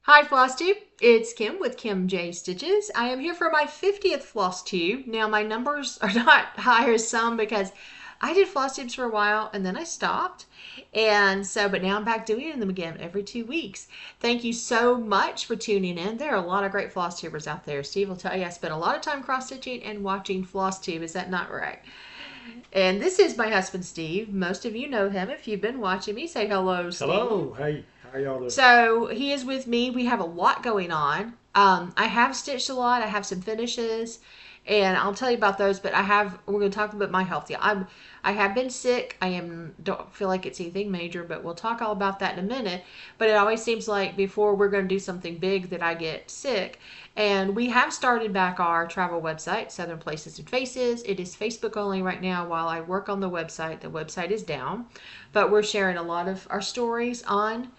Hi FlossTube, it's Kim with Kim J Stitches. I am here for my 50th FlossTube. Now my numbers are not high as some because I did FlossTubes for a while and then I stopped. But now I'm back doing them again every 2 weeks. Thank you so much for tuning in. There are a lot of great FlossTubers out there. Steve will tell you I spent a lot of time cross-stitching and watching FlossTube. Is that not right? And this is my husband Steve. Most of you know him if you've been watching me. Say hello, Steve. Hello, hey, how y'all doing? So he is with me. We have a lot going on. I have stitched a lot. I have some finishes, and I'll tell you about those. But we're going to talk about my health. Yeah, I have been sick. Don't feel like it's anything major, but we'll talk all about that in a minute. But it always seems like before we're going to do something big that I get sick. And we have started back our travel website, Southern Places and Faces. It is Facebook only right now while I work on the website. The website is down, but we're sharing a lot of our stories on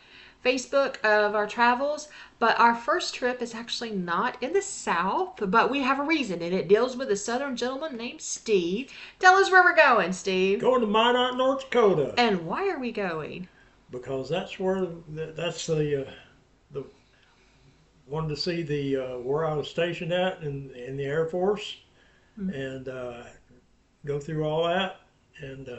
Facebook of our travels. But our first trip is actually not in the South, but we have a reason, and it deals with a Southern gentleman named Steve. Tell us where we're going, Steve. Going to Minot, North Dakota, And why are we going? because that's the wanted to see the where I was stationed at in the Air Force, and go through all that and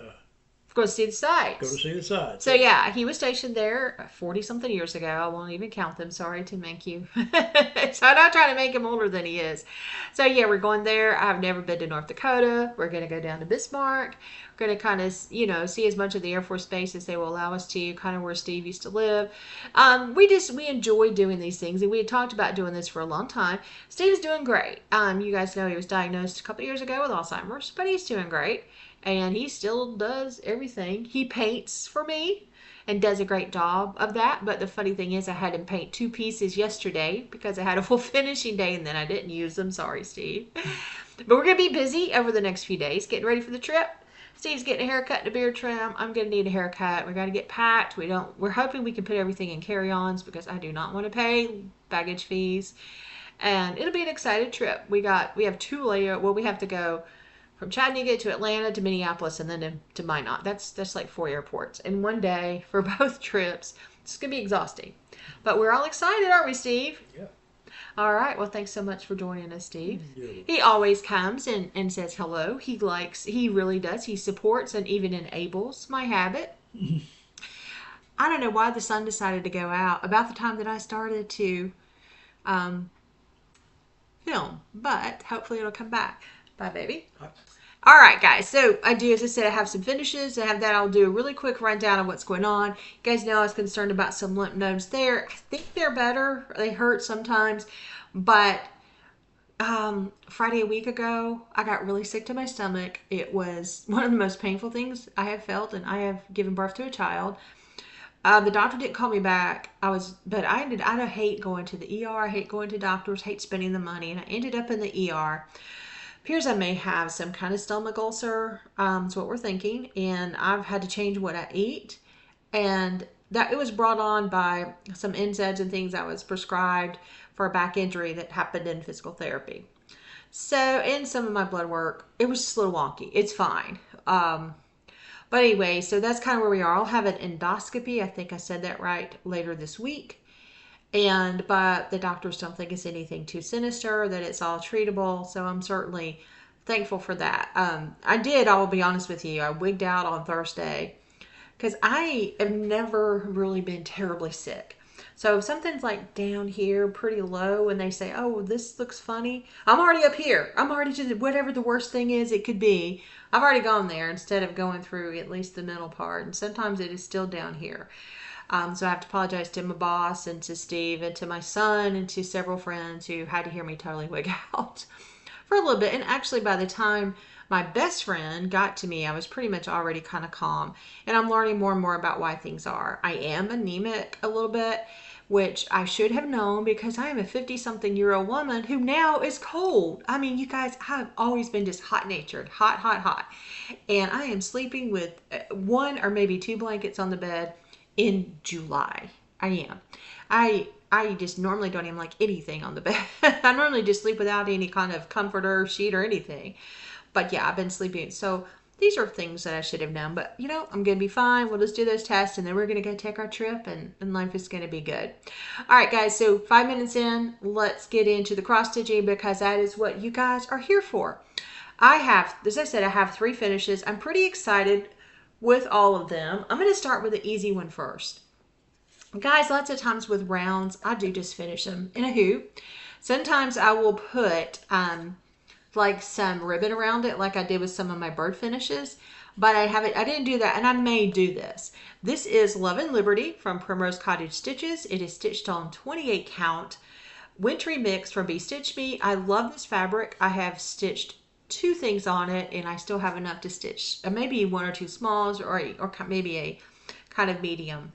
Go see the go to sights. see the sights. So yeah, he was stationed there 40 something years ago. I won't even count them. Sorry to make you. So I'm not trying to make him older than he is. So yeah, we're going there. I've never been to North Dakota. We're going to go down to Bismarck. We're going to kind of, see as much of the Air Force Base as they will allow us to, kind of where Steve used to live. We enjoy doing these things, and we had talked about doing this for a long time. Steve's doing great. You guys know he was diagnosed a couple years ago with Alzheimer's, but he's doing great and he still does everything. He paints for me and does a great job of that. But the funny thing is, I had him paint 2 pieces yesterday because I had a full finishing day and then I didn't use them. Sorry, Steve. But we're going to be busy over the next few days getting ready for the trip. Steve's getting a haircut and a beard trim. I'm going to need a haircut. We got to get packed. We're hoping we can put everything in carry-ons because I do not want to pay baggage fees. And it'll be an excited trip. We have two layer. Well, we have to go from Chattanooga to Atlanta to Minneapolis and then to Minot. That's like 4 airports in one day for both trips. It's gonna be exhausting, but we're all excited, aren't we, Steve? Yeah. All right. Well, thanks so much for joining us, Steve. Yeah. He always comes and says hello. He really does. He supports and even enables my habit. I don't know why the sun decided to go out about the time that I started to um, film, but hopefully it'll come back. Bye, baby. All right, guys. So I do, as I said, I have some finishes. I have that. I'll do a really quick rundown of what's going on. You guys know I was concerned about some lymph nodes there. I think they're better. They hurt sometimes, but Friday a week ago, I got really sick to my stomach. It was one of the most painful things I have felt, and I have given birth to a child. The doctor didn't call me back. But I don't hate going to the ER. I hate going to doctors. Hate spending the money, and I ended up in the ER. Appears I may have some kind of stomach ulcer. That's what we're thinking. And I've had to change what I eat. And that it was brought on by some NSAIDs and things I was prescribed for a back injury that happened in physical therapy. So, in some of my blood work, it was just a little wonky. It's fine. But anyway, so that's kind of where we are. I'll have an endoscopy. I think I said that right later this week. But the doctors don't think it's anything too sinister, that it's all treatable. So I'm certainly thankful for that. I will be honest with you, I wigged out on Thursday because I have never really been terribly sick. So if something's like down here pretty low and they say, oh, this looks funny, I'm already up here. I'm already just whatever the worst thing is it could be. I've already gone there instead of going through at least the middle part. And sometimes it is still down here. So I have to apologize to my boss and to Steve and to my son and to several friends who had to hear me totally wig out for a little bit. And actually, by the time my best friend got to me, I was pretty much already kind of calm. And I'm learning more and more about why things are. I am anemic a little bit, which I should have known because I am a 50-something-year-old woman who now is cold. I mean, you guys, I've always been just hot-natured, hot, hot, hot. And I am sleeping with one or maybe two blankets on the bed in July. I am. I just normally don't even like anything on the bed. I normally just sleep without any kind of comforter, sheet, or anything. But yeah, I've been sleeping. So these are things that I should have known, but you know, I'm going to be fine. We'll just do those tests and then we're going to go take our trip and life is going to be good. All right, guys, so 5 minutes in, let's get into the cross stitching because that is what you guys are here for. I have, as I said, I have 3 finishes. I'm pretty excited with all of them. I'm going to start with the easy one first. Guys, lots of times with rounds, I do just finish them in a hoop. Sometimes I will put like some ribbon around it like I did with some of my bird finishes, but I didn't do that, and I may do this. This is Love and Liberty from Primrose Cottage Stitches. It is stitched on 28 count wintry mix from Be Stitch Me. I love this fabric. I have stitched 2 things on it, and I still have enough to stitch maybe 1 or 2 smalls or maybe a kind of medium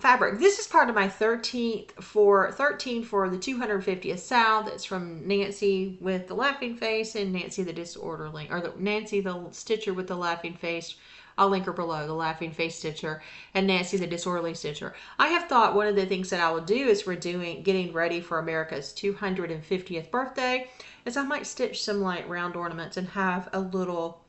fabric. This is part of my 13 for the 250th South. It's from Nancy with the laughing face and Nancy the disorderly, or Nancy the stitcher with the laughing face. I'll link her below, the laughing face stitcher, and Nancy the disorderly stitcher. I have thought one of the things that I will do is getting ready for America's 250th birthday is I might stitch some like round ornaments and have a little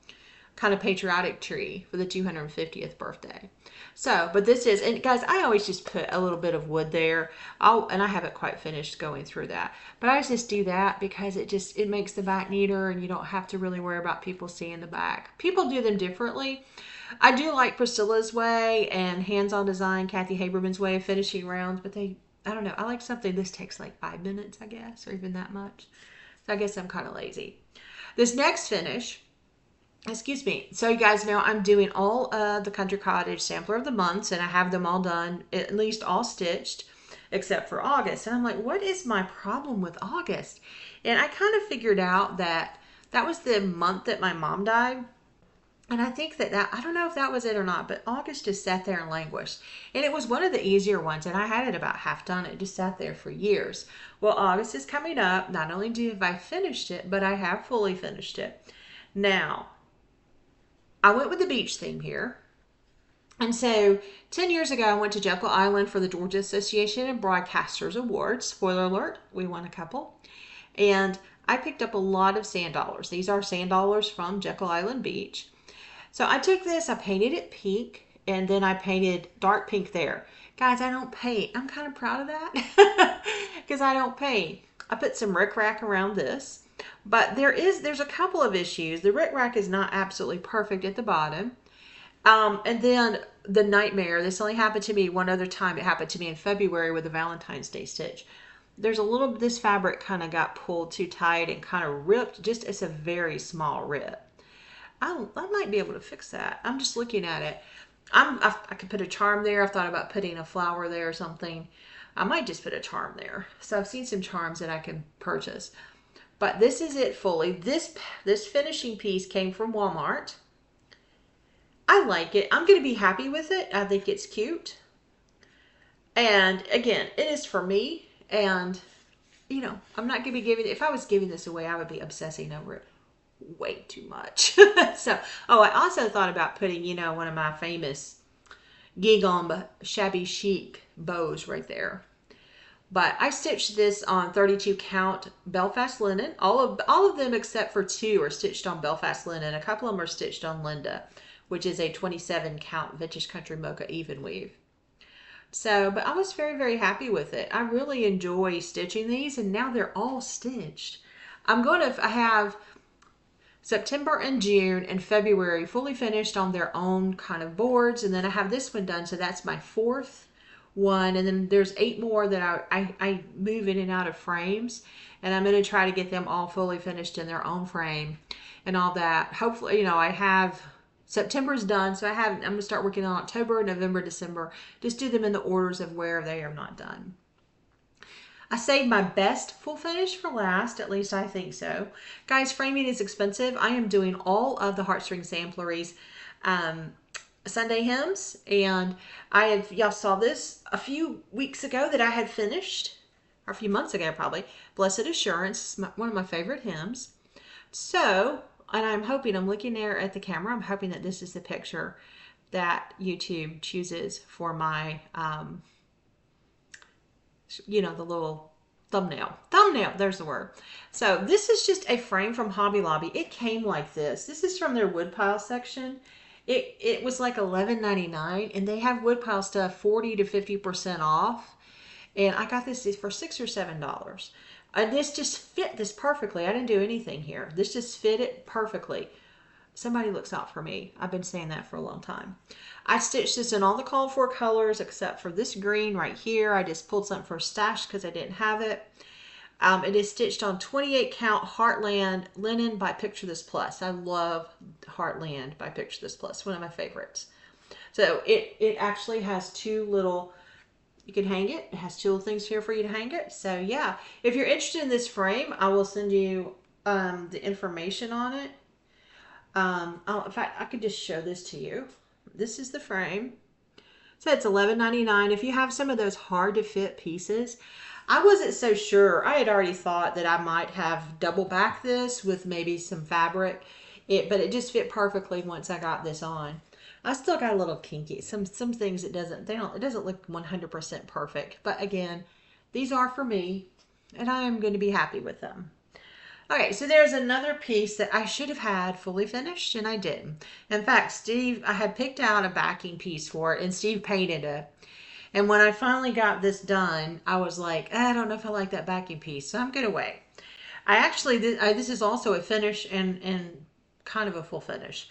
kind of patriotic tree for the 250th birthday. So, but this is, and guys, I always just put a little bit of wood there. And I haven't quite finished going through that, but I just do that because it makes the back neater and you don't have to really worry about people seeing the back. People do them differently. I do like Priscilla's way and Hands-On Design, Kathy Haberman's way of finishing rounds, but I don't know. I like something, this takes like 5 minutes, I guess, or even that much. So I guess I'm kind of lazy. This next finish, excuse me. So you guys know I'm doing all of the Country Cottage Sampler of the Months, and I have them all done, at least all stitched, except for August. And I'm like, what is my problem with August? And I kind of figured out that was the month that my mom died. And I think that I don't know if that was it or not, but August just sat there and languished. And it was one of the easier ones, and I had it about half done. It just sat there for years. Well, August is coming up. Not only have I finished it, but I have fully finished it. Now, I went with the beach theme here. And so 10 years ago, I went to Jekyll Island for the Georgia Association of Broadcasters Awards. Spoiler alert, we won a couple. And I picked up a lot of sand dollars. These are sand dollars from Jekyll Island Beach. So I took this, I painted it pink, and then I painted dark pink there. Guys, I don't paint. I'm kind of proud of that because I don't paint. I put some rickrack around this, but there's a couple of issues. The rickrack is not absolutely perfect at the bottom. And then the nightmare, this only happened to me one other time. It happened to me in February with a Valentine's Day stitch. This fabric kind of got pulled too tight and kind of ripped. It's a very small rip. I might be able to fix that. I'm just looking at it. I could put a charm there. I've thought about putting a flower there or something. I might just put a charm there. So I've seen some charms that I can purchase. But this is it fully. This finishing piece came from Walmart. I like it. I'm going to be happy with it. I think it's cute. And again, it is for me. And, you know, I'm not going to be giving it. If I was giving this away, I would be obsessing over it way too much. So, I also thought about putting, you know, one of my famous gingham shabby chic bows right there. But I stitched this on 32 count Belfast linen. All of them except for 2 are stitched on Belfast linen. A couple of them are stitched on Linda, which is a 27 count Vintage Country Mocha even weave. So, but I was very, very happy with it. I really enjoy stitching these, and now they're all stitched. I have September and June and February fully finished on their own kind of boards, and then I have this one done, so that's my 4th one, and then there's 8 more that I move in and out of frames, and I'm going to try to get them all fully finished in their own frame and all that. Hopefully, you know, I have September's done, so I'm going to start working on October, November, December. Just do them in the orders of where they are not done. I saved my best full finish for last, at least I think so. Guys, framing is expensive. I am doing all of the Heartstring Sampleries Sunday hymns, and y'all saw this a few weeks ago that I had finished, or a few months ago probably. Blessed Assurance is one of my favorite hymns. So, and I'm looking there at the camera, I'm hoping that this is the picture that YouTube chooses for my, you know, Thumbnail, there's the word. So this is just a frame from Hobby Lobby. It came like this. This is from their woodpile section. It was like $11.99, and they have woodpile stuff 40 to 50% off. And I got this for $6 or $7. And this just fit this perfectly. I didn't do anything here. This just fit it perfectly. Somebody looks out for me. I've been saying that for a long time. I stitched this in all the called for colors except for this green right here. I just pulled something for stash because I didn't have it. It is stitched on 28 count Heartland linen by Picture This Plus. I love Heartland by Picture This Plus. One of my favorites. So it actually has two little, you can hang it. It has two little things here for you to hang it. So yeah, if you're interested in this frame, I will send you the information on it. In fact, I could just show this to you. This is the frame. So it's $11.99. If you have some of those hard to fit pieces, I wasn't so sure. I had already thought that I might have double back this with maybe some fabric, but it just fit perfectly once I got this on. I still got a little kinky. Some things it doesn't look 100% perfect. But again, these are for me, and I am going to be happy with them. Okay, so there's another piece that I should have had fully finished, and I didn't. In fact, I had picked out a backing piece for it, and Steve painted it. And when I finally got this done, I was like, I don't know if I like that backing piece, so I'm going to wait. This is also a finish and kind of a full finish.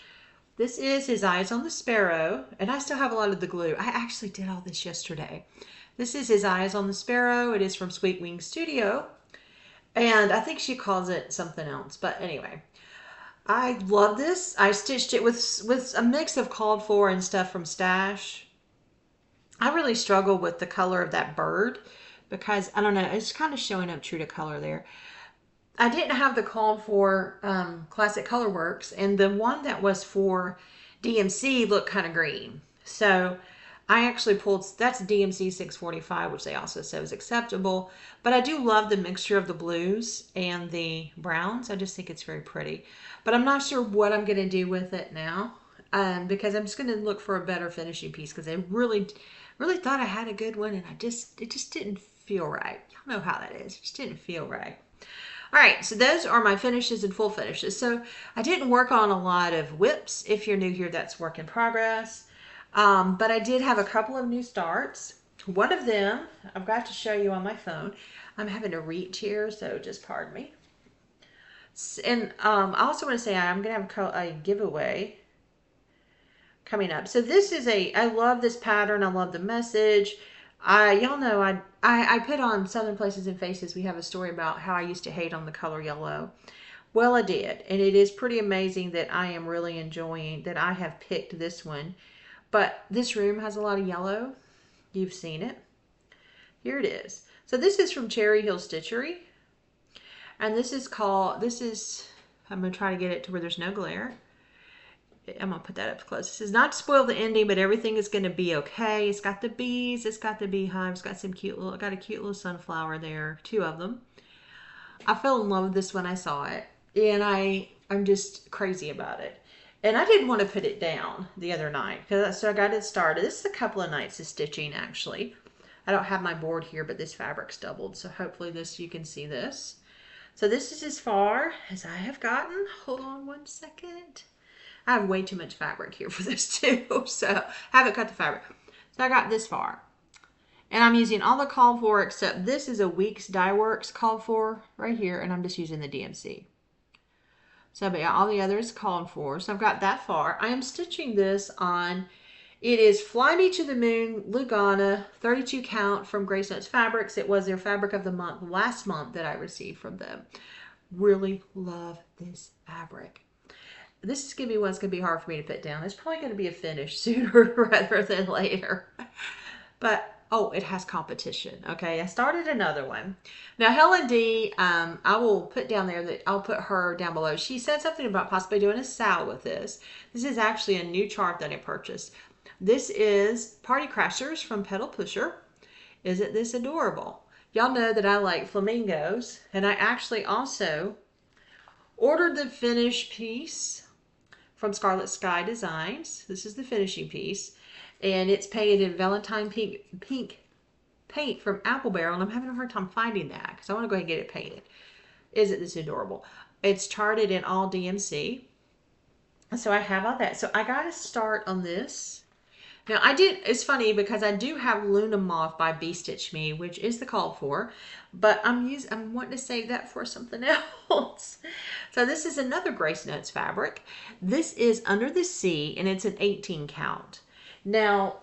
This is his Eyes on the Sparrow, and I still have a lot of the glue. I actually did all this yesterday. This is his Eyes on the Sparrow. It is from Sweet Wing Studio. And I think she calls it something else. But anyway, I love this. I stitched it with a mix of called for and stuff from Stash. I really struggle with the color of that bird because, I don't know, it's kind of showing up true to color there. I didn't have the called for Classic Colorworks, and the one that was for DMC looked kind of green. So I actually pulled, that's DMC 645, which they also said was acceptable. But I do love the mixture of the blues and the browns. I just think it's very pretty. But I'm not sure what I'm going to do with it now because I'm just going to look for a better finishing piece because I really thought I had a good one, and it just didn't feel right. Y'all know how that is. It just didn't feel right. All right, so those are my finishes and full finishes. So I didn't work on a lot of whips. If you're new here, that's work in progress. But I did have a couple of new starts. One of them, I've got to show you on my phone. I'm having to reach here, so just pardon me. And I also want to say I'm going to have a giveaway coming up. So this is I love this pattern. I love the message. Y'all know I put on Southern Places and Faces. We have a story about how I used to hate on the color yellow. Well, I did. And it is pretty amazing that I am really enjoying that I have picked this one. But this room has a lot of yellow. You've seen it. Here it is. So this is from Cherry Hill Stitchery. And this is, I'm going to try to get it to where there's no glare. I'm going to put that up close. This is not to spoil the ending, but everything is going to be okay. It's got the bees. It's got the beehives. It's got some got a cute little sunflower there. Two of them. I fell in love with this when I saw it. And I'm just crazy about it. And I didn't want to put it down the other night. So I got it started. This is a couple of nights of stitching, actually. I don't have my board here, but this fabric's doubled. So hopefully you can see this. So this is as far as I have gotten. Hold on one second. I have way too much fabric here for this too. So I haven't cut the fabric. So I got this far. And I'm using all the called for except this is a Weeks Dye Works called for right here. And I'm just using the DMC. So but yeah, all the others called for. So I've got that far. I am stitching this on, it is Fly Me to the Moon Lugana 32 count from Grace Notes Fabrics. It was their fabric of the month last month that I received from them. Really love this fabric. This is going to be one that's going to be hard for me to put down. It's probably going to be a finish sooner rather than later. But, oh, it has competition. Okay, I started another one. Now, Helen D, I will put down there that I'll put her down below. She said something about possibly doing a sal with this. This is actually a new chart that I purchased. This is Party Crashers from Pedal Pusher. Isn't this adorable? Y'all know that I like flamingos. And I actually also ordered the finished piece from Scarlet Sky Designs. This is the finishing piece. And it's painted in Valentine pink paint from Apple Barrel, and I'm having a hard time finding that because I want to go ahead and get it painted. Isn't this adorable? It's charted in all DMC. So I have all that. So I got to start on this. Now it's funny because I do have Luna Moth by Bee Stitch Me, which is the call for, but I'm wanting to save that for something else. So this is another Grace Notes fabric. This is Under the Sea, and it's an 18 count. Now,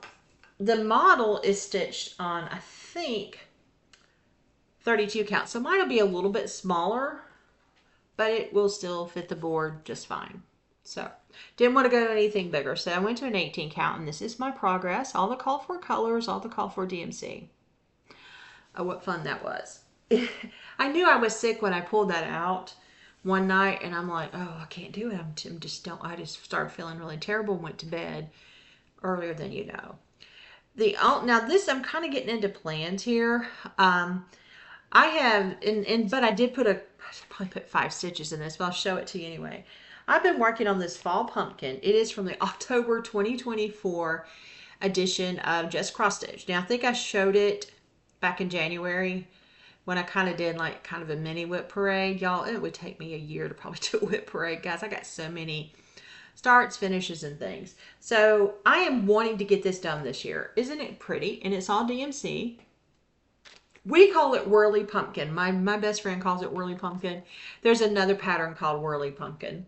the model is stitched on, I think, 32 count. So mine will be a little bit smaller, but it will still fit the board just fine. So didn't want to go to anything bigger. So I went to an 18 count, and this is my progress. All the call for colors, all the call for DMC. Oh, what fun that was. I knew I was sick when I pulled that out one night, and I'm like, oh, I can't do it. I just started feeling really terrible and went to bed earlier than you know. Now this, I'm kind of getting into plans here. I have, but I did I probably put 5 stitches in this, but I'll show it to you anyway. I've been working on this fall pumpkin. It is from the October 2024 edition of Just Cross Stitch. Now I think I showed it back in January when I kind of did like kind of a mini whip parade. Y'all, it would take me a year to probably do a whip parade. Guys, I got so many starts, finishes, and things. So I am wanting to get this done this year. Isn't it pretty? And it's all DMC. We call it Whirly Pumpkin. My best friend calls it Whirly Pumpkin. There's another pattern called Whirly Pumpkin.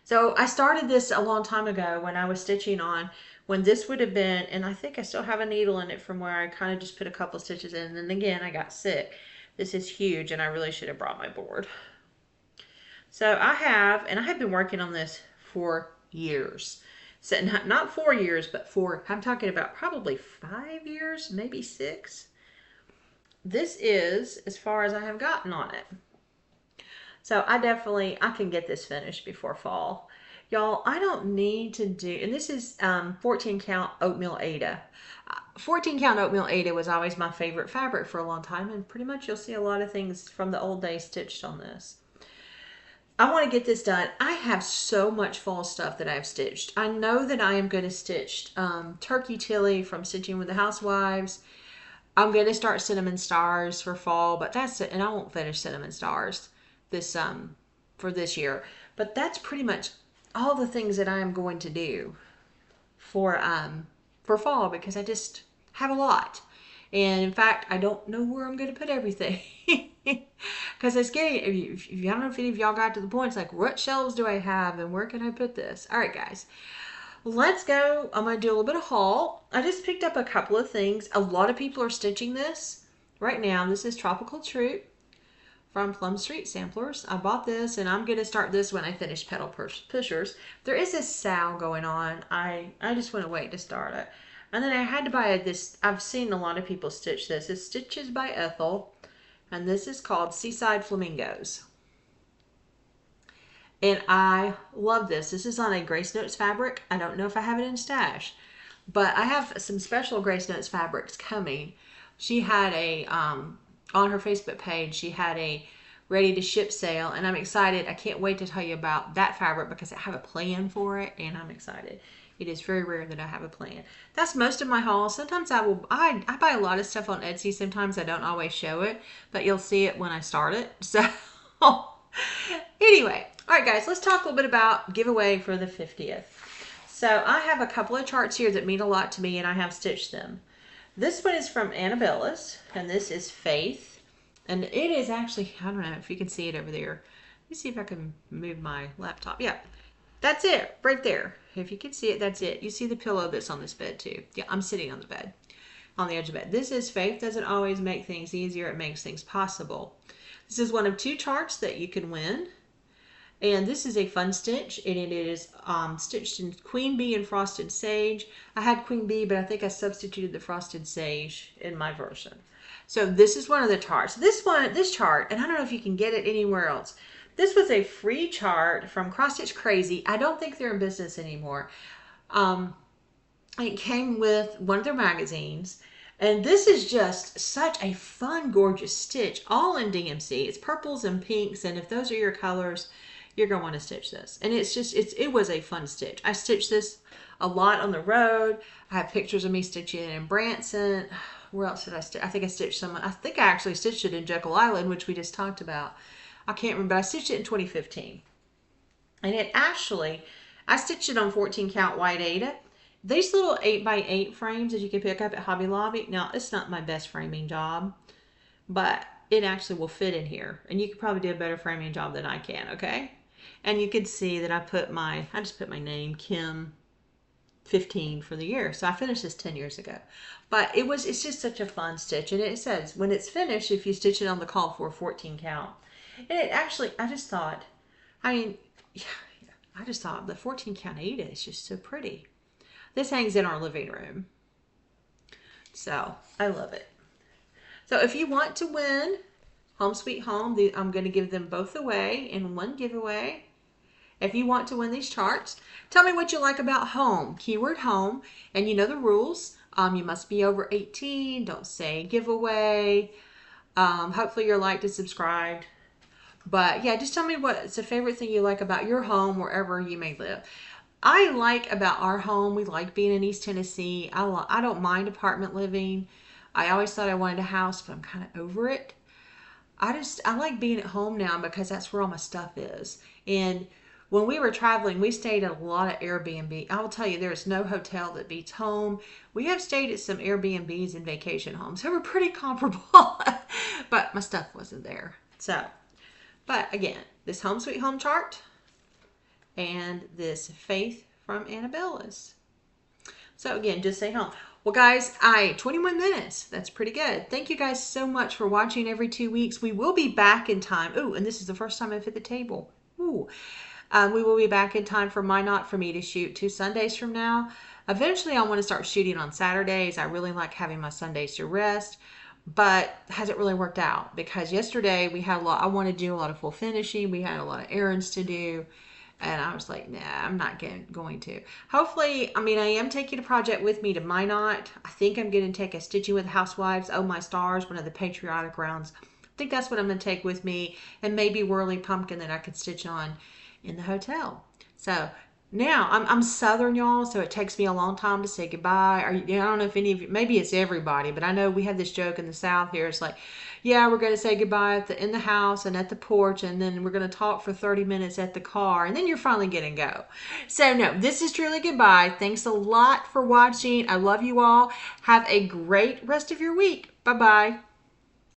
So I started this a long time ago when I was stitching on, when this would have been, and I think I still have a needle in it from where I kind of just put a couple stitches in, and then again I got sick. This is huge, and I really should have brought my board. So I have been working on this for years. So not 4 years, but I'm talking about probably 5 years, maybe 6. This is as far as I have gotten on it. So I can get this finished before fall. Y'all, I don't need to do, and this is 14 count Oatmeal Ada. 14 count Oatmeal Ada was always my favorite fabric for a long time, and pretty much you'll see a lot of things from the old days stitched on this. I want to get this done. I have so much fall stuff that I've stitched. I know that I am going to stitch Turkey Tilly from Stitching with the Housewives. I'm going to start Cinnamon Stars for fall, but that's it. And I won't finish Cinnamon Stars for this year. But that's pretty much all the things that I am going to do for fall, because I just have a lot. And in fact, I don't know where I'm going to put everything. Because it's getting, I don't know if any of y'all got to the point, it's like, what shelves do I have and where can I put this? All right, guys, let's go. I'm going to do a little bit of haul. I just picked up a couple of things. A lot of people are stitching this right now. This is Tropical Troop from Plum Street Samplers. I bought this, and I'm going to start this when I finish Petal Pushers. There is this sale going on. I just want to wait to start it. And then I had to buy this. I've seen a lot of people stitch this. It's Stitches by Ethel. And this is called Seaside Flamingos. And I love this. This is on a Grace Notes fabric. I don't know if I have it in stash, but I have some special Grace Notes fabrics coming. She had on her Facebook page, she had a ready to ship sale, and I'm excited. I can't wait to tell you about that fabric because I have a plan for it, and I'm excited. It is very rare that I have a plan. That's most of my haul. Sometimes I buy a lot of stuff on Etsy. Sometimes I don't always show it, but you'll see it when I start it. So anyway, all right, guys, let's talk a little bit about giveaway for the 50th. So I have a couple of charts here that mean a lot to me, and I have stitched them. This one is from Annabella's, and this is Faith. And it is actually, I don't know if you can see it over there. Let me see if I can move my laptop. Yeah, that's it right there. If you can see it, that's it. You see the pillow that's on this bed too. Yeah, I'm sitting on the bed, on the edge of the bed. This is Faith doesn't always make things easier. It makes things possible. This is one of 2 charts that you can win. And this is a fun stitch, and it is stitched in Queen Bee and Frosted Sage. I had Queen Bee, but I think I substituted the Frosted Sage in my version. So this is one of the charts. This chart, and I don't know if you can get it anywhere else. This was a free chart from Cross Stitch Crazy. I don't think they're in business anymore. It came with one of their magazines. And this is just such a fun, gorgeous stitch, all in DMC. It's purples and pinks, and if those are your colors, you're going to want to stitch this. And it's just, it was a fun stitch. I stitched this a lot on the road. I have pictures of me stitching it in Branson. where else did I stitch? I think I stitched some. I think I actually stitched it in Jekyll Island, which we just talked about. I can't remember. But I stitched it in 2015. And it actually, I stitched it on 14 count white Aida. These little 8x8 frames that you can pick up at Hobby Lobby. Now, it's not my best framing job, but it actually will fit in here. And you could probably do a better framing job than I can, okay? And you can see that I just put my name, Kim 15 for the year. So I finished this 10 years ago. But it's just such a fun stitch. And it says, when it's finished, if you stitch it on the call for 14 count. And it actually, I just thought the 14 count Aida is just so pretty. This hangs in our living room. So I love it. So if you want to win Home Sweet Home, I'm going to give them both away in one giveaway. If you want to win these charts, tell me what you like about home. Keyword home. And you know the rules. You must be over 18. Don't say giveaway. Hopefully you're liked and subscribed. But yeah, just tell me what's the favorite thing you like about your home wherever you may live. I like about our home, we like being in East Tennessee. I don't mind apartment living. I always thought I wanted a house, but I'm kind of over it. I like being at home now because that's where all my stuff is. And when we were traveling, we stayed at a lot of Airbnb. I will tell you, there's no hotel that beats home. We have stayed at some Airbnbs and vacation homes. They were pretty comparable, but my stuff wasn't there. So, but again, this Home Sweet Home chart and this Faith from Annabella's. So again, just say home. Well, guys, 21 minutes. That's pretty good. Thank you guys so much for watching every 2 weeks. We will be back in time. Ooh, and this is the first time I've hit the table. Ooh. We will be back in time for my Not For Me to shoot 2 Sundays from now. Eventually, I want to start shooting on Saturdays. I really like having my Sundays to rest, but hasn't really worked out because yesterday we had I wanted to do a lot of full finishing. We had a lot of errands to do. And I was like, nah, I'm not going to. Hopefully, I am taking a project with me to Minot. I think I'm going to take a Stitching with Housewives, Oh My Stars, one of the patriotic rounds. I think that's what I'm going to take with me. And maybe Whirly Pumpkin that I could stitch on in the hotel. So now I'm Southern, y'all, so it takes me a long time to say goodbye. I don't know if any of you, maybe it's everybody, but I know we have this joke in the South here. It's like, yeah, we're going to say goodbye in the house and at the porch, and then we're going to talk for 30 minutes at the car, and then you're finally going to go. So no, this is truly goodbye. Thanks a lot for watching. I love you all. Have a great rest of your week. Bye-bye.